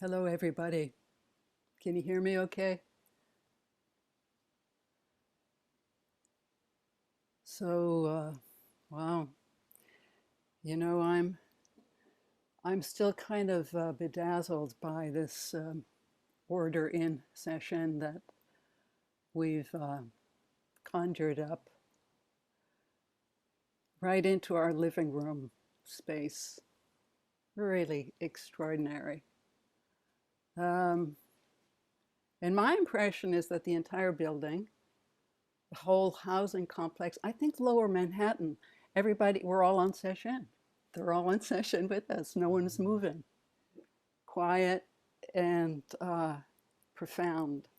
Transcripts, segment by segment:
Hello, everybody. Can you hear me okay? So, wow, I'm still kind of bedazzled by this order in session that we've conjured up right into our living room space. Really extraordinary. Um, and my impression is that the entire building, the whole housing complex, I think Lower Manhattan, everybody, we're all on session. They're all in session with us. No one's moving. Quiet and profound.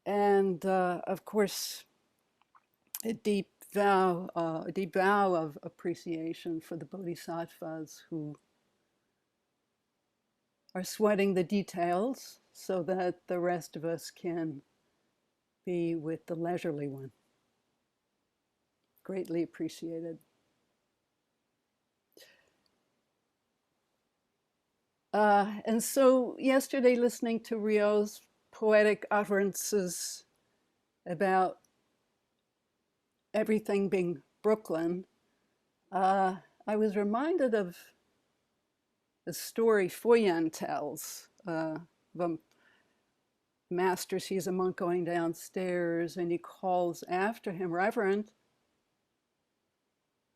And of course, a deep vow of appreciation for the bodhisattvas who are sweating the details so that the rest of us can be with the leisurely one. Greatly appreciated. And so yesterday, listening to Rio's poetic utterances about everything being Brooklyn, I was reminded of the story Foyan tells of a master sees a monk going downstairs and he calls after him, "Reverend."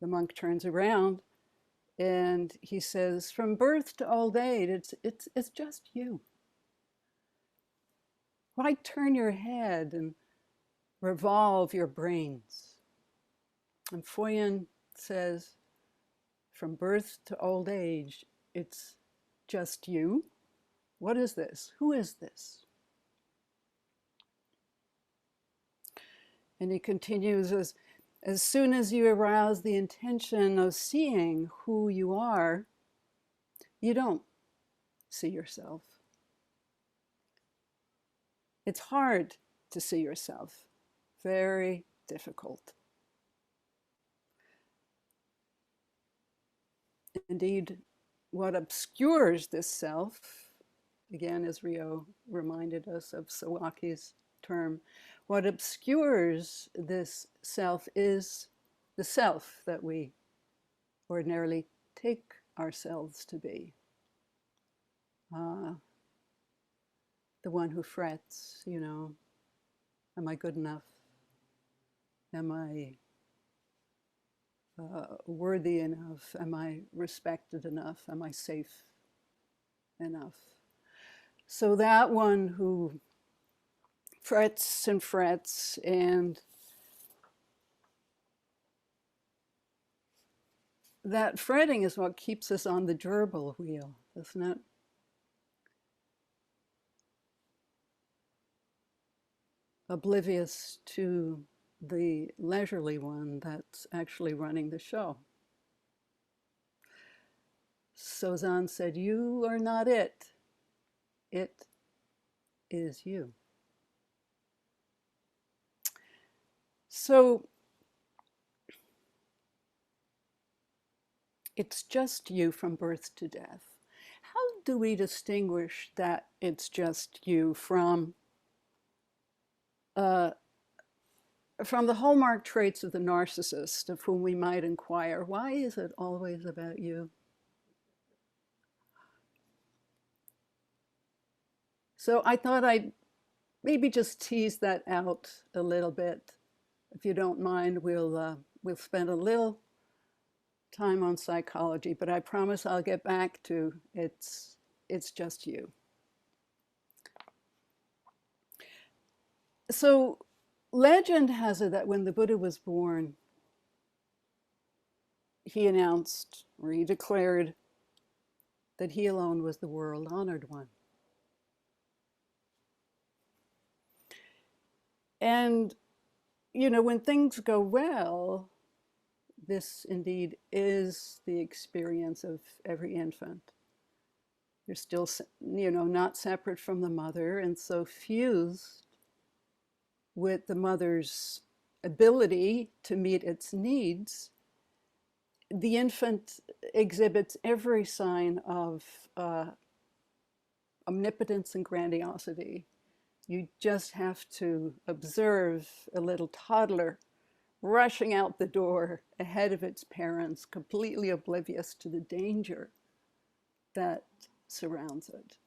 The monk turns around and he says, "From birth to old age, it's just you. Why turn your head and revolve your brains?" And Foyan says, "From birth to old age, it's just you. What is this? Who is this?" And he continues, as soon as you arouse the intention of seeing who you are, you don't see yourself. It's hard to see yourself, very difficult. Indeed, what obscures this self, again, as Rio reminded us of Sawaki's term, what obscures this self is the self that we ordinarily take ourselves to be. The one who frets, am I good enough? Am I worthy enough? Am I respected enough? Am I safe enough? So that one who frets and that fretting is what keeps us on the gerbil wheel, isn't it? Oblivious to the leisurely one that's actually running the show. Sozan said, "You are not it. It is you." So it's just you from birth to death. How do we distinguish that it's just you from the hallmark traits of the narcissist, of whom we might inquire, why is it always about you? So I thought I'd maybe just tease that out a little bit. If you don't mind, we'll spend a little time on psychology, but I promise I'll get back to it's just you. So legend has it that when the Buddha was born, he announced, or he declared, that he alone was the world honored one. And, when things go well, this indeed is the experience of every infant. They're still, not separate from the mother, and so fused with the mother's ability to meet its needs the infant exhibits every sign of omnipotence and grandiosity. You just have to observe a little toddler rushing out the door ahead of its parents, completely oblivious to the danger that surrounds it.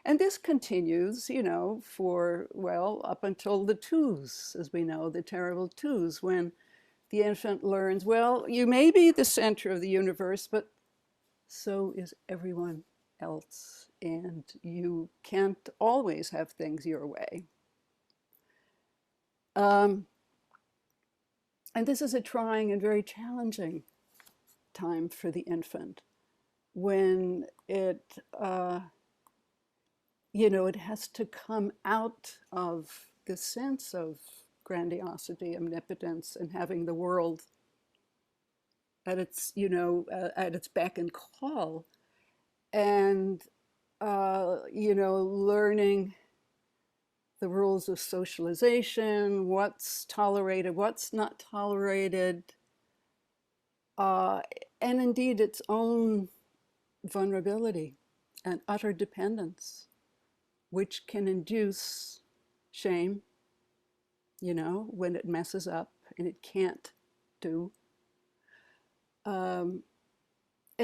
And this continues, you know, for, well, up until the twos, as we know, the terrible twos, when the infant learns, well, you may be the center of the universe, but so is everyone else. And you can't always have things your way. And this is a trying and very challenging time for the infant when it, you know, it has to come out of this sense of grandiosity, omnipotence, and having the world at its, you know, at its beck and call, and you know, learning the rules of socialization, what's tolerated, what's not tolerated, and indeed its own vulnerability and utter dependence, which can induce shame, you know, when it messes up and it can't do. And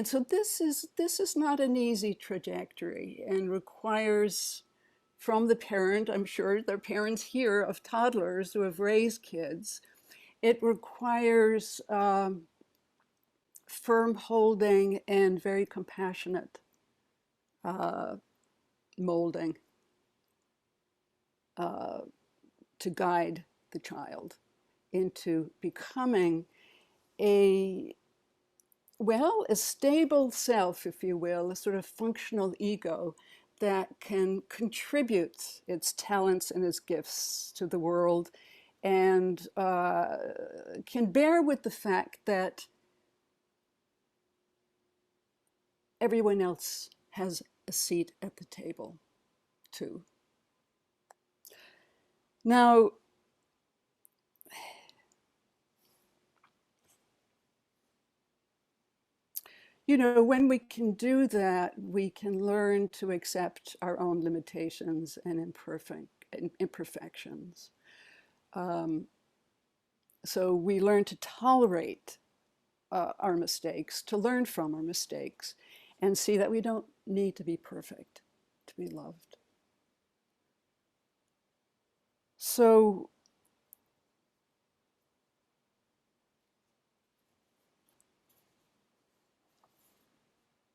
so this is not an easy trajectory and requires from the parent, I'm sure there are parents here of toddlers who have raised kids, it requires firm holding and very compassionate molding to guide the child into becoming a, well, a stable self, if you will, a sort of functional ego that can contribute its talents and its gifts to the world, and can bear with the fact that everyone else has a seat at the table too. Now, you know, when we can do that, we can learn to accept our own limitations and imperfections. So we learn to tolerate our mistakes, to learn from our mistakes, and see that we don't need to be perfect to be loved. So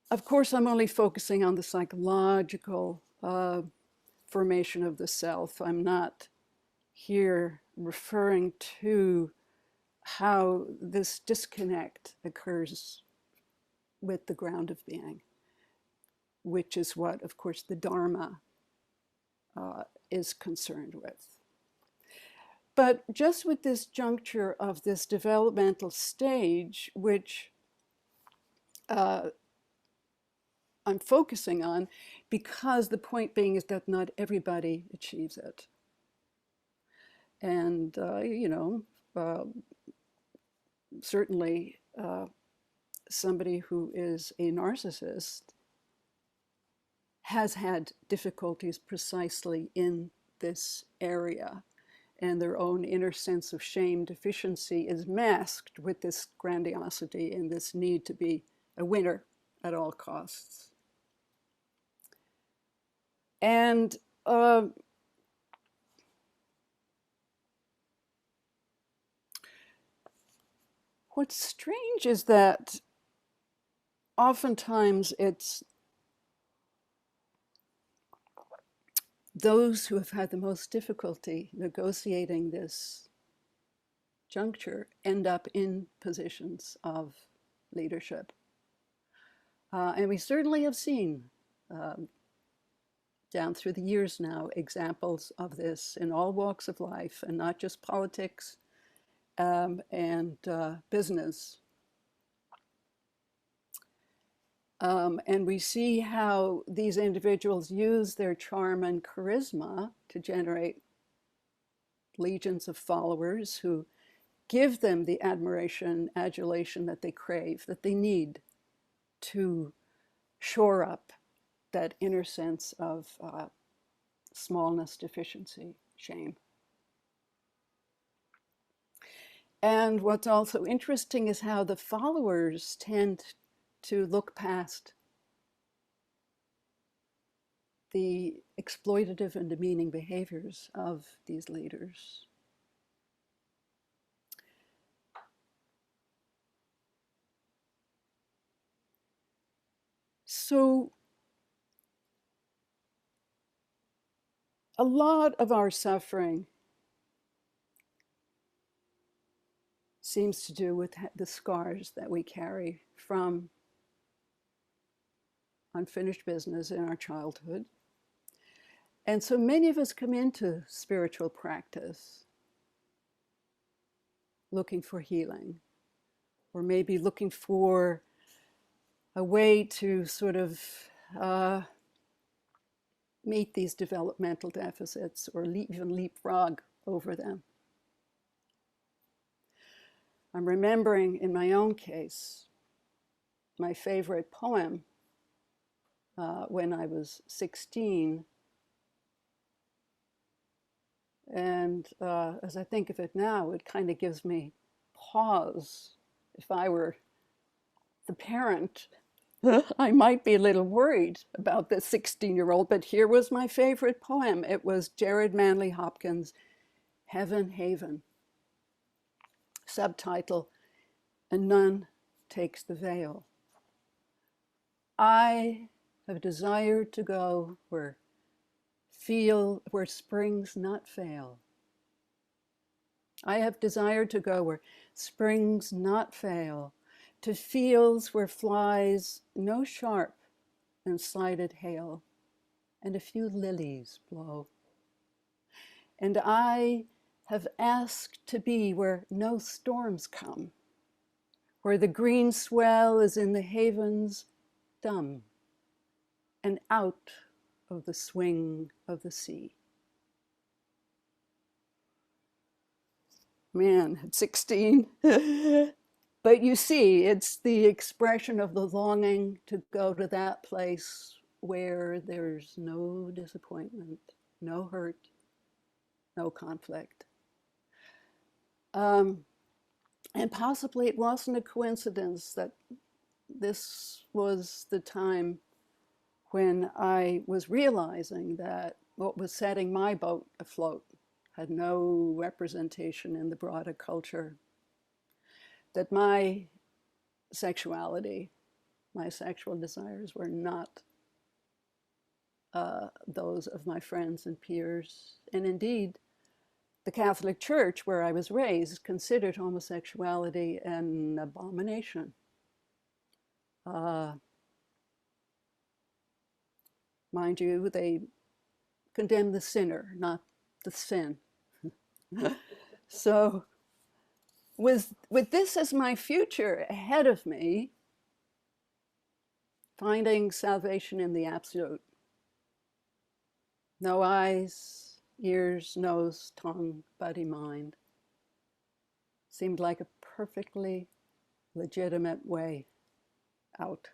of course, I'm only focusing on the psychological formation of the self. I'm not here referring to how this disconnect occurs with the ground of being, which is what, of course, the Dharma is concerned with. But just with this juncture of this developmental stage, which I'm focusing on, because the point being is that not everybody achieves it. And, you know, certainly somebody who is a narcissist has had difficulties precisely in this area, and their own inner sense of shame deficiency is masked with this grandiosity and this need to be a winner at all costs. And what's strange is that oftentimes it's those who have had the most difficulty negotiating this juncture end up in positions of leadership. And we certainly have seen down through the years now examples of this in all walks of life, and not just politics and business. And we see how these individuals use their charm and charisma to generate legions of followers who give them the admiration, adulation that they crave, that they need to shore up that inner sense of smallness, deficiency, shame. And what's also interesting is how the followers tend to look past the exploitative and demeaning behaviors of these leaders. So a lot of our suffering seems to do with the scars that we carry from unfinished business in our childhood. And so many of us come into spiritual practice looking for healing, or maybe looking for a way to sort of meet these developmental deficits, or even leapfrog over them. I'm remembering in my own case, my favorite poem when I was 16. And as I think of it now, it kind of gives me pause. If I were the parent, I might be a little worried about this 16-year-old, but here was my favorite poem. It was Jared Manley Hopkins' Heaven Haven. Subtitle, A Nun Takes the Veil. I have desired to go where springs not fail. I have desired to go where springs not fail, to fields where flies no sharp and slighted hail, and a few lilies blow. And I have asked to be where no storms come, where the green swell is in the havens dumb, and out of the swing of the sea. Man, at 16. But you see, it's the expression of the longing to go to that place where there's no disappointment, no hurt, no conflict. And possibly it wasn't a coincidence that this was the time when I was realizing that what was setting my boat afloat had no representation in the broader culture, that my sexuality, my sexual desires were not those of my friends and peers. And indeed, the Catholic Church, where I was raised, considered homosexuality an abomination. Mind you, they condemn the sinner, not the sin. So with this as my future ahead of me, finding salvation in the absolute. No eyes, ears, nose, tongue, body, mind. Seemed like a perfectly legitimate way out,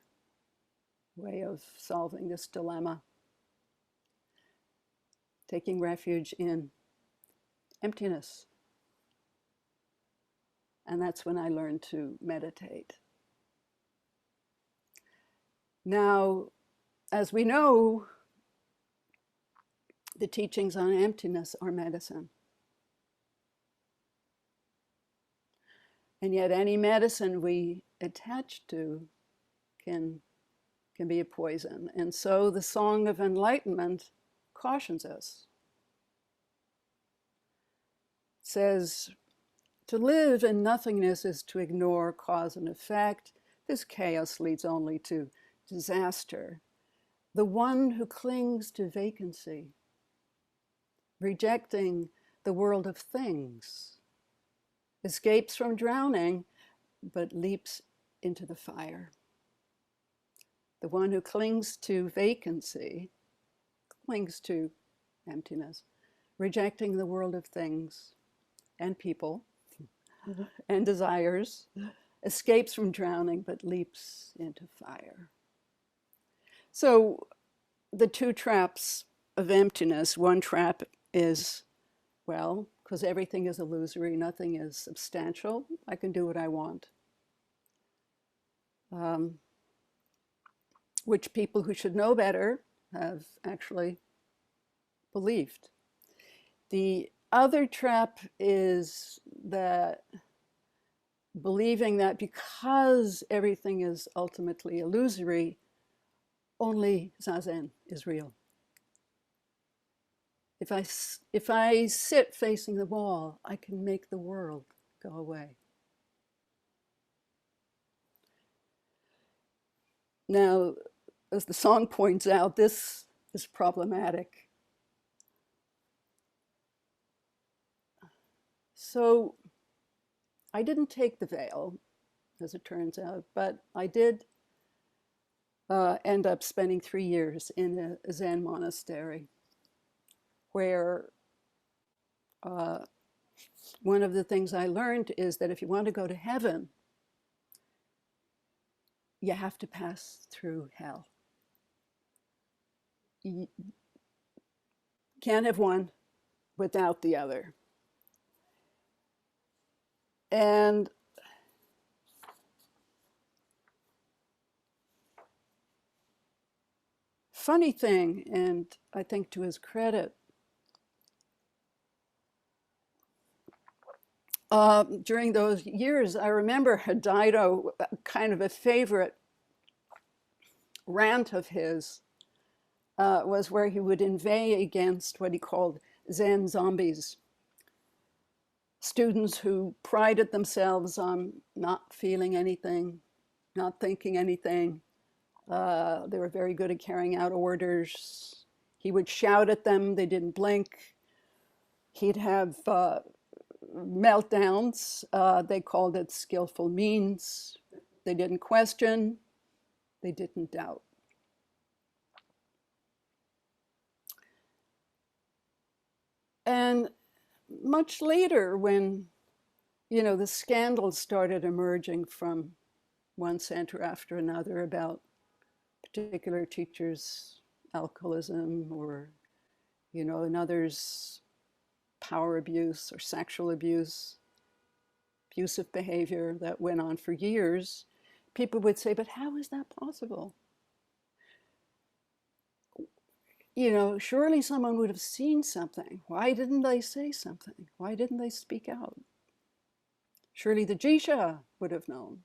way of solving this dilemma. Taking refuge in emptiness. And that's when I learned to meditate. Now, as we know, the teachings on emptiness are medicine. And yet any medicine we attach to can be a poison. And so the Song of Enlightenment cautions us. It says, to live in nothingness is to ignore cause and effect. This chaos leads only to disaster. The one who clings to vacancy, rejecting the world of things, escapes from drowning, but leaps into the fire. The one who clings to vacancy, clings to emptiness, rejecting the world of things and people, and desires, escapes from drowning but leaps into fire. So the two traps of emptiness, one trap is, well, because everything is illusory, nothing is substantial, I can do what I want. Which people who should know better have actually believed. The other trap is that believing that because everything is ultimately illusory, only zazen is real. If I sit facing the wall, I can make the world go away. Now, as the song points out, this is problematic. So I didn't take the veil, as it turns out, but I did end up spending 3 years in a Zen monastery where one of the things I learned is that if you want to go to heaven, you have to pass through hell. You can't have one without the other. And funny thing, and I think to his credit, during those years, I remember Dido, kind of a favorite rant of his, was where he would inveigh against what he called Zen zombies, students who prided themselves on not feeling anything, not thinking anything. They were very good at carrying out orders. He would shout at them, they didn't blink. He'd have meltdowns. They called it skillful means. They didn't question, they didn't doubt. And much later, when the scandals started emerging from one center after another about particular teachers' alcoholism or another's power abuse or sexual abuse, abusive behavior that went on for years, people would say, but how is that possible? Surely someone would have seen something. Why didn't they say something? Why didn't they speak out? Surely the Jisha would have known.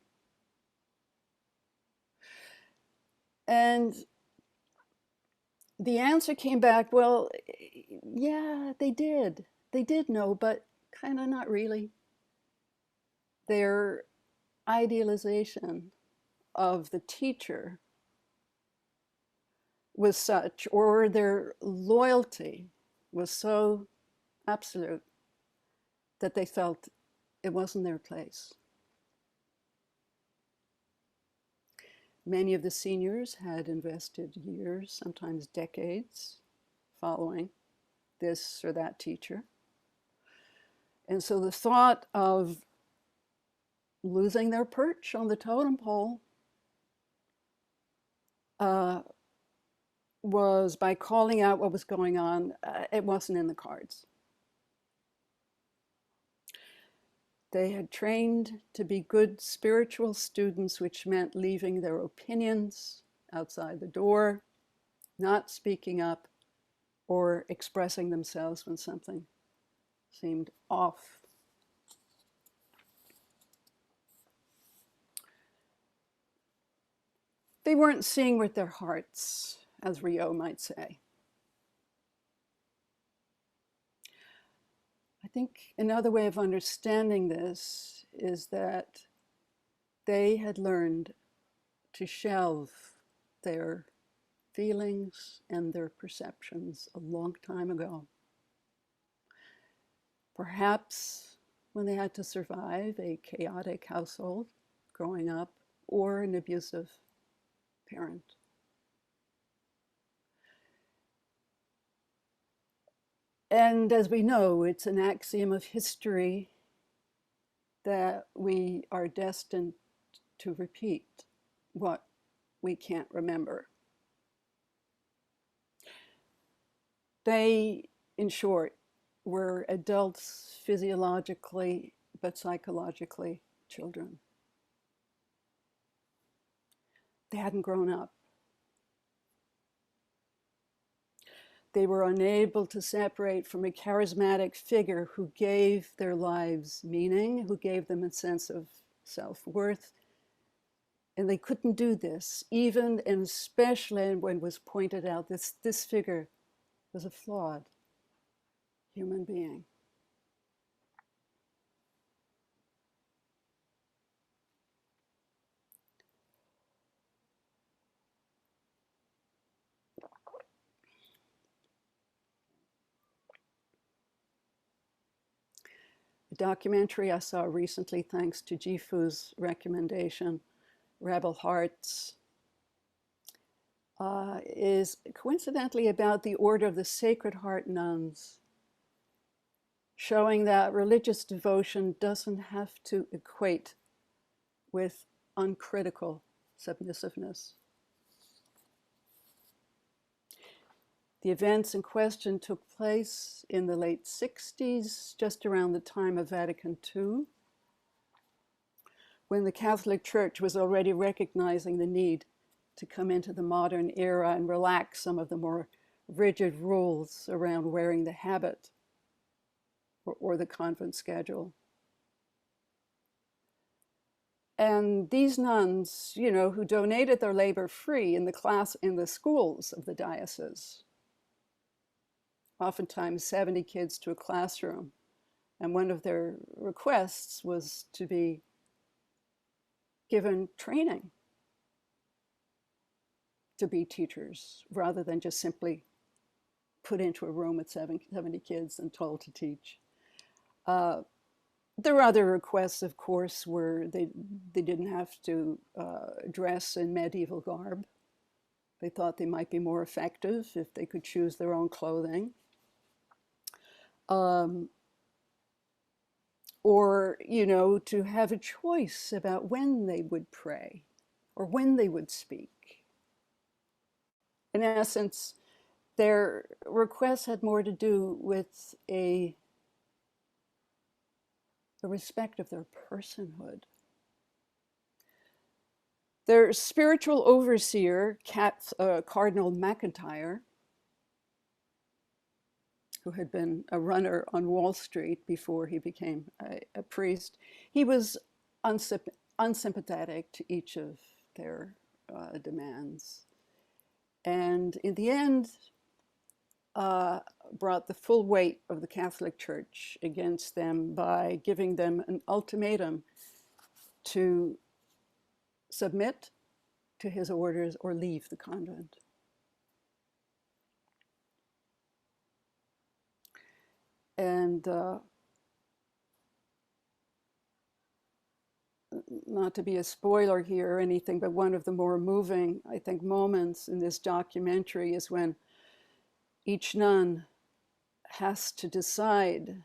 And the answer came back, well, yeah, they did. They did know, but kind of not really. Their idealization of the teacher was such, or their loyalty was so absolute that they felt it wasn't their place. Many of the seniors had invested years, sometimes decades, following this or that teacher. And so the thought of losing their perch on the totem pole was, by calling out what was going on, it wasn't in the cards. They had trained to be good spiritual students, which meant leaving their opinions outside the door, not speaking up, or expressing themselves when something seemed off. They weren't seeing with their hearts, as Rio might say. I think another way of understanding this is that they had learned to shelve their feelings and their perceptions a long time ago. Perhaps when they had to survive a chaotic household growing up or an abusive parent. And as we know, it's an axiom of history that we are destined to repeat what we can't remember. They, in short, were adults physiologically but psychologically children. They hadn't grown up. They were unable to separate from a charismatic figure who gave their lives meaning, who gave them a sense of self-worth. And they couldn't do this, even and especially when it was pointed out that this figure was a flawed human being. A documentary I saw recently, thanks to Jifu's recommendation, Rebel Hearts, is coincidentally about the Order of the Sacred Heart nuns, showing that religious devotion doesn't have to equate with uncritical submissiveness. The events in question took place in the late 60s, just around the time of Vatican II, when the Catholic Church was already recognizing the need to come into the modern era and relax some of the more rigid rules around wearing the habit or the convent schedule. And these nuns, you know, who donated their labor free in the schools of the diocese, oftentimes 70 kids to a classroom. And one of their requests was to be given training to be teachers, rather than just simply put into a room with 70 kids and told to teach. Their other requests, of course, were they didn't have to dress in medieval garb. They thought they might be more effective if they could choose their own clothing. Or, you know, to have a choice about when they would pray or when they would speak. In essence, their requests had more to do with the respect of their personhood. Their spiritual overseer, Cardinal MacIntyre, who had been a runner on Wall Street before he became a priest, he was unsympathetic to each of their demands. And in the end, brought the full weight of the Catholic Church against them by giving them an ultimatum to submit to his orders or leave the convent. And not to be a spoiler here or anything, but one of the more moving, I think, moments in this documentary is when each nun has to decide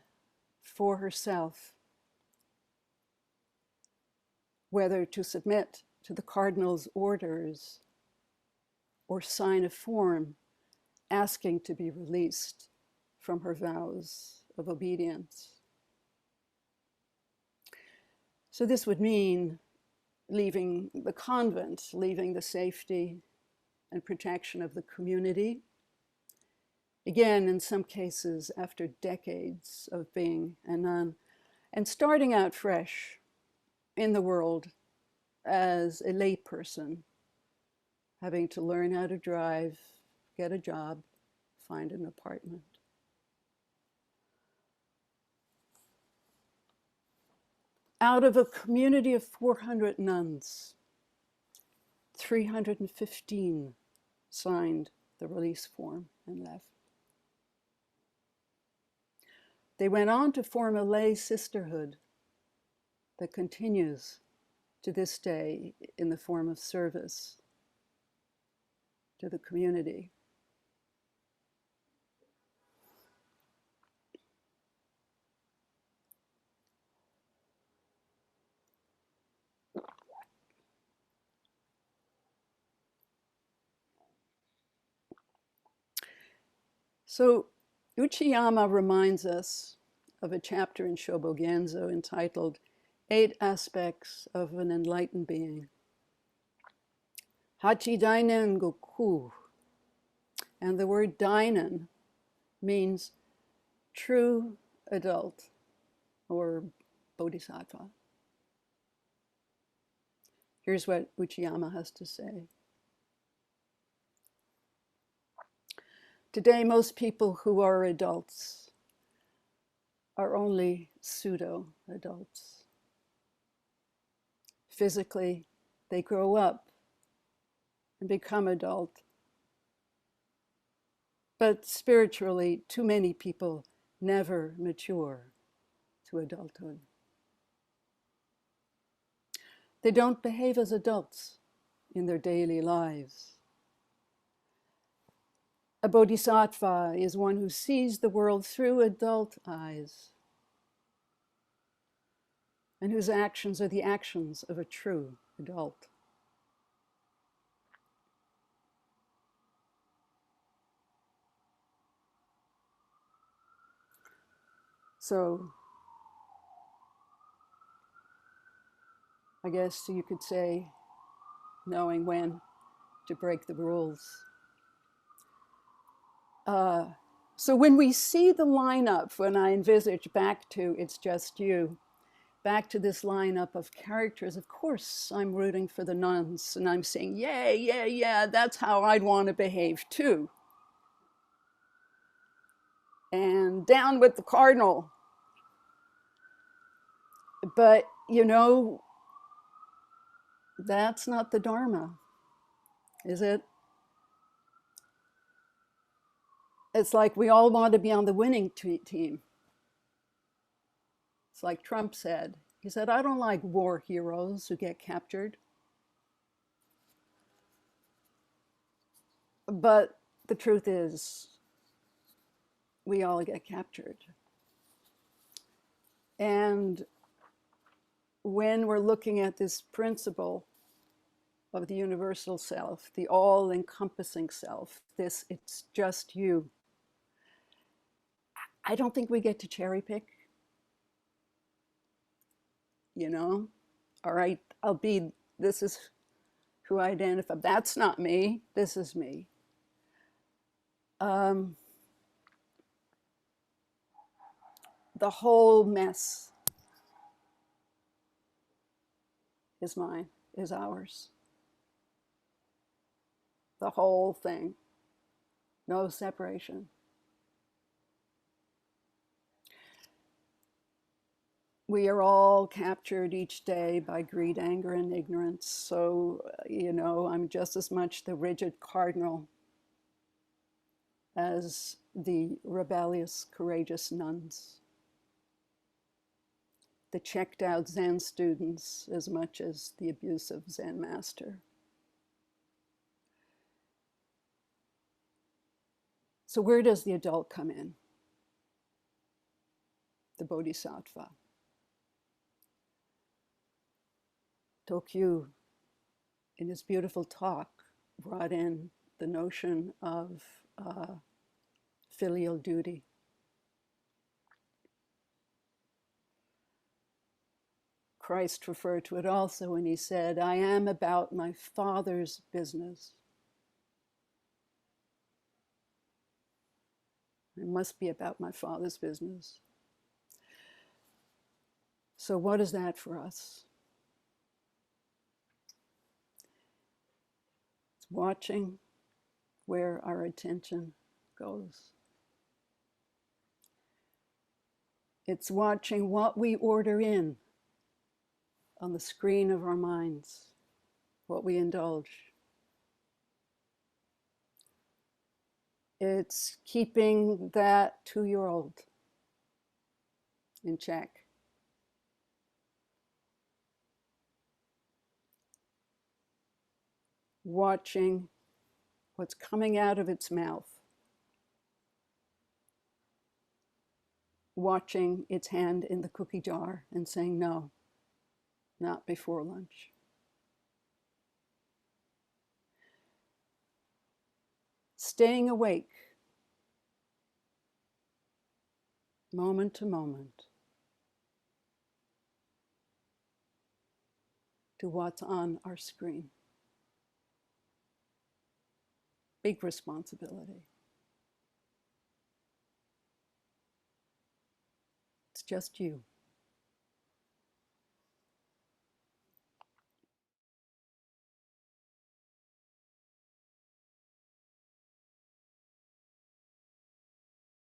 for herself whether to submit to the cardinal's orders or sign a form asking to be released from her vows of obedience. So this would mean leaving the convent, leaving the safety and protection of the community. Again, in some cases, after decades of being a nun, and starting out fresh in the world as a lay person, having to learn how to drive, get a job, find an apartment. Out of a community of 400 nuns, 315 signed the release form and left. They went on to form a lay sisterhood that continues to this day in the form of service to the community. So Uchiyama reminds us of a chapter in Shobogenzo entitled 8 Aspects of an Enlightened Being. Hachi Dainen Goku. And the word dainen means true adult or bodhisattva. Here's what Uchiyama has to say. Today, most people who are adults are only pseudo-adults. Physically, they grow up and become adult. But spiritually, too many people never mature to adulthood. They don't behave as adults in their daily lives. A bodhisattva is one who sees the world through adult eyes and whose actions are the actions of a true adult. So, I guess you could say, knowing when to break the rules. So when we see the lineup, when I envisage back to It's Just You, back to this lineup of characters, of course I'm rooting for the nuns and I'm saying, yeah, that's how I'd want to behave too. And down with the cardinal. But, you know, that's not the Dharma, is it? It's like we all want to be on the winning team. It's like Trump said. He said, I don't like war heroes who get captured. But the truth is, we all get captured. And when we're looking at this principle of the universal self, the all-encompassing self, this it's just you, I don't think we get to cherry pick. You know, all right, this is who I identify. That's not me, this is me. The whole mess is mine, is ours. The whole thing, no separation. We are all captured each day by greed, anger, and ignorance. So, you know, I'm just as much the rigid cardinal as the rebellious, courageous nuns, the checked out Zen students as much as the abusive Zen master. So where does the adult come in? The bodhisattva. Tokyu, in his beautiful talk, brought in the notion of filial duty. Christ referred to it also when he said, I am about my Father's business. I must be about my Father's business. So what is that for us? It's watching where our attention goes. It's watching what we order in on the screen of our minds, what we indulge. It's keeping that 2-year-old in check. Watching what's coming out of its mouth. Watching its hand in the cookie jar and saying, no, not before lunch. Staying awake moment to moment, to what's on our screen. Big responsibility. It's just you.